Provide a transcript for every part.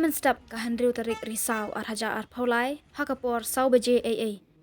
men step ka handriu tarik risau arhaja arpaulai hakapor sau beje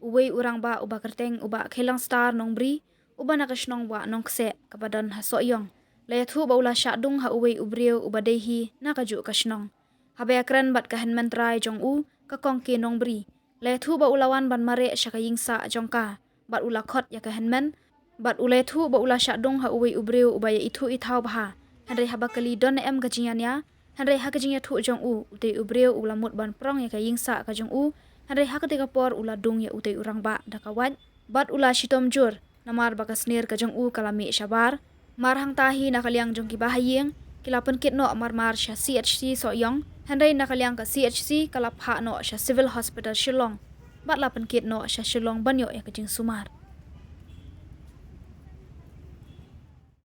uwe urang ba uba kerteng uba khelang star nongbri uba nakashnong wa nongkse kabadan hasoyong layathu baula syadung ha uwe ubriu uba dehi nakaju kashnong habe akran bat ka hanmantrai jong u ka kongke nongbri layathu ba ulawan ban mare syaka yingsa jongka bat ula khot ya ka hanman bat ulethu ba ula syadung ha uwe ubriu uba ya ithu ithau baha hanre habakali don em gajinya hanre hakajinya thu jong u ute ubreu ulamut ban prong ya ka yingsa ka jong u hanre hakatika por ula dung ya ute urang ba dakawat bat ula shitom jur namar bakasnir ka jong u kalami shabar mar hang tahi nakaliang jong ki bahayeng kilapan kit no mar sha CHC so yong hanre nakaliang ka CHC kalap ha no sha civil hospital Shillong bat lapan kit no sha Shillong banyo ya ka jing sumar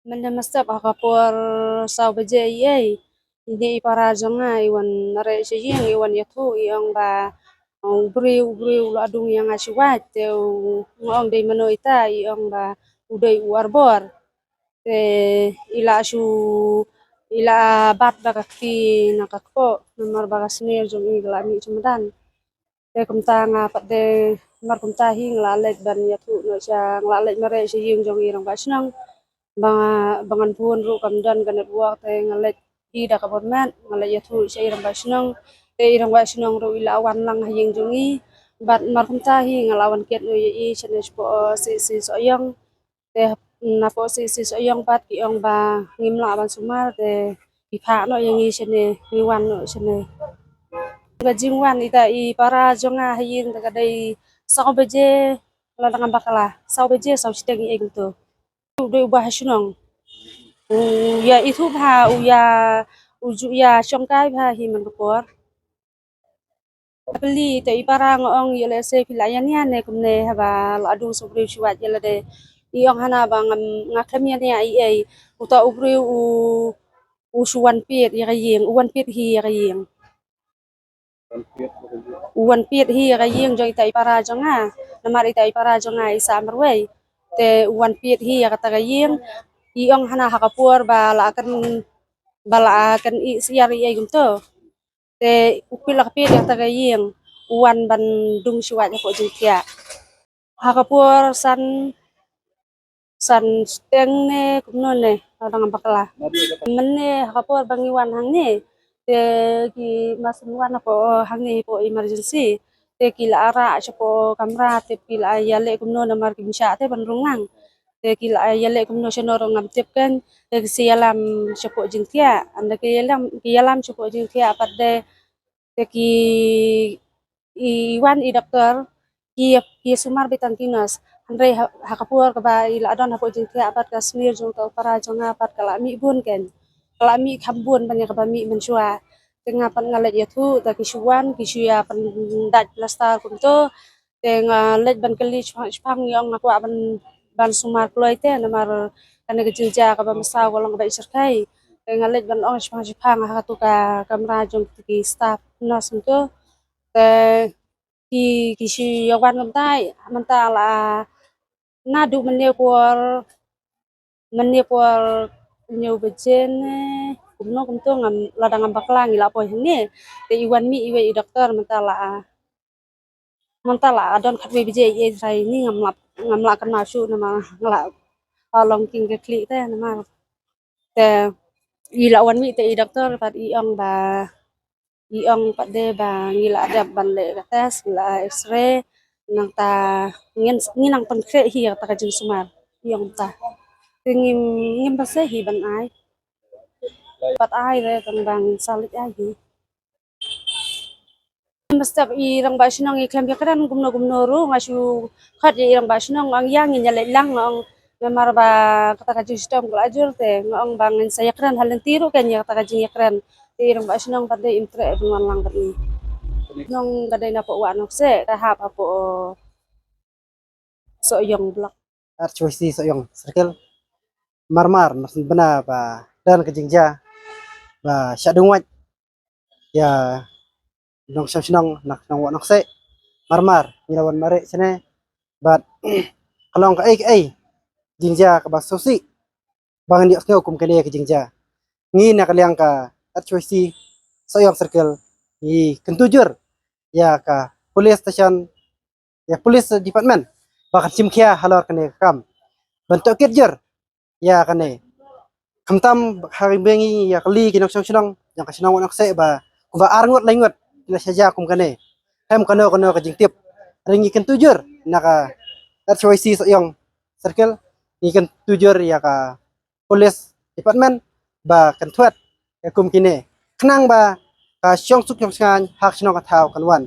Mendemasap akapor sau beje ye ini para jonga iwan nare sejing iwan yatu yang ba ubri adung yang asiwat te ngong de mano ita yang ba udai uarbor te ila bat bakakti nakakpo namar bakasnir jong igla mi cumadan te kumta nga pat de mar kumta hi nglalet ban yatu no cha nglalet mare sejing jong irang basnang bangan pun ru kamdan ganet buak te ngalet di da kabonman ngalet yathu sa irang basnong te irang basnong ru ila awan lang hayeng jungi bat marhum tahi ngalawan ket no yi chane po si soyang te na po si soyang bat ki ong ba ngimla ban sumar te ipha no yang i chane ngiwan no chane gajingwan ita I para jonga hayeng ta kadai sa beje ladang bakala sa beje sa chiteng ing to do ubah hasunong ya itu bha uya uju ya chongkai bha hi man por beli te ipara ngong yele se filayan ya ne kumne haba adu sobri chuat yele de iong hana bang ngakem ya ne ai uta ubri u suwan piet ya yeng uwan piet hi ya yeng uwan piet hi ya yeng joi ta ipara jonga namar ita ipara jonga isa marwei te uwan piet hi ya kata yeng iong hana hakapur bala akan I siari ay gumto te upilak pi yang tagayeng uwan ban dung siwat ko jingkia hakapur san steng ne kumno ne orang bakala menne hakapur bangiwan hang ne te ki masnuan ko hang ne po emergency te kila ara po kamra te kila yale kumno na mar kimsha te ban rungang te kila yale kumno shenoro ngam tip kan te sialam cepo jingtia anda kialam cepo jingtia pada te ki iwan I dokter ki sumar bitan kinas andre hakapur ka ba ila adon hapo jingtia apat ka smir jong tau para jonga apat kala mi bun ken kala mi khambun banyak ka ba mi mensua tengah pan ngalet yathu ta kisuan kisuya pan dat plastar kunto tenga let ban kali chpang yang aku ban sumar kloy te namar kana gejilja ka ba masaw walang ba isarkai tenga let ban ong chpang ha tu ka kamra jong ki staff nas kunto te ki si yawan ngam tai manta la nadu menepor nyau bejen kumno kumto ngam ladang ngam baklang ila po hne te iwan mi iwe I dokter mantala adon khatwe bije ye sai ni ngamla kan masu nama ngla long king ke kli te nama te ila wan mi te I dokter pat I ong pat de ba ngila ada ban le ka tes ngila x-ray nang ta nginang pan kre hi ta ka jing sumar yong ta ngim ngim ba se hi ban ai pat ai re kan bang salit ai hi Mestap irang basnong iklam yakran gumno ru ngasu khat irang basnong ang yang nyale lang ngong memar ba kata ka sistem glajur te ngong bangen sayakran halen tiru kan ya kata ka yakran irang basnong pada intre bungan lang bani nong gadai na po wa nok se tahap apo so yong blok Archoisi so yong circle marmar masin bena ba dan kejingja ba syadungwat ya nong syamsinong nak nong wa nok se marmar ngilawan mare sene bat kalong ka ai jingja ka ba sosi bang di hukum kene ke jingja ngi na kaliang ka Archoisi so yong circle i kentujur ya ka police station ya police department bahkan simkia halor kene kam bentuk kerjer ya kene kamtam hari bengi ya kali kinok senong yang kasinong nak se ba kuba arngot lengot ila saja kum kene hem kono ka jingtip ringi kentujur naka RCYC yang circle ikan tujur ya ka police department ba kan tuat ya kum kine kenang ba ka syong suk yang sangan hak sinong ka tau kan wan